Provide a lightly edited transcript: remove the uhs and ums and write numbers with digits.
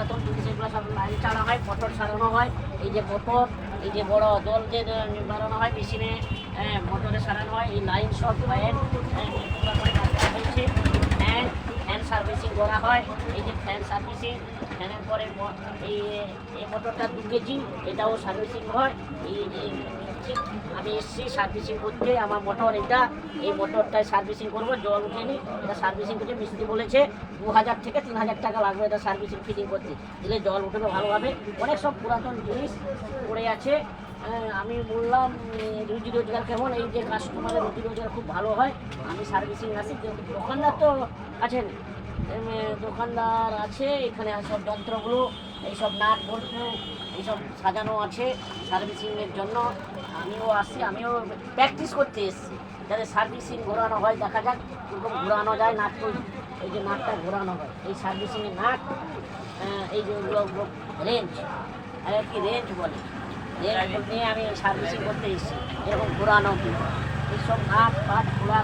পুরাতন জিনিস এগুলো সব লাইন ছাড়া হয়, মোটর সারানো হয়। এই যে মোটর, এই যে বড় দল যে বানানো হয় মেশিনে, মোটরে সারানো হয়। এই লাইন সব ফ্যান হয়েছে, ফ্যান সার্ভিসিং করা হয়। এই যে ফ্যান সার্ভিসিং, ফ্যানের পরে এই এই মোটরটা 2 কেজি, এটাও সার্ভিসিং হয়। আমি এসছি সার্ভিসিং করতে, আমার মোটর এটা, এই মোটরটায় সার্ভিসিং করবো, জল উঠেনি, এটা সার্ভিসিং করতে মিস্ত্রি বলেছে 2000 থেকে 3000 টাকা লাগবে এটা সার্ভিসিং ফিটিং করতে, দিলে জল উঠবে ভালোভাবে। অনেক সব পুরাতন জিনিস পড়ে আছে। আমি বললাম রুজি রোজগার কেমন, এই যে কাস্টমারের রুজি রোজগার খুব ভালো হয়। আমি সার্ভিসিং আসি, দোকানদার তো আছেন, দোকানদার আছে, এখানে সব যন্ত্রগুলো, এইসব নাট বল্টু এইসব সাজানো আছে সার্ভিসিংয়ের জন্য। আমিও আসছি, আমিও প্র্যাকটিস করতে এসেছি, যাতে সার্ভিসিং ঘোরানো হয়, দেখা যাক কীরকম ঘোরানো যায় নাটটা। এই যে নাটটা ঘোরানো হয়, এই সার্ভিসিংয়ের নাট, এই যে রেঞ্জ, আর কি রেঞ্জ বলে, রেঞ্জ নিয়ে আমি সার্ভিসিং করতে এসেছি, এরকম ঘোরানো কি এইসব নাট পাট খোলা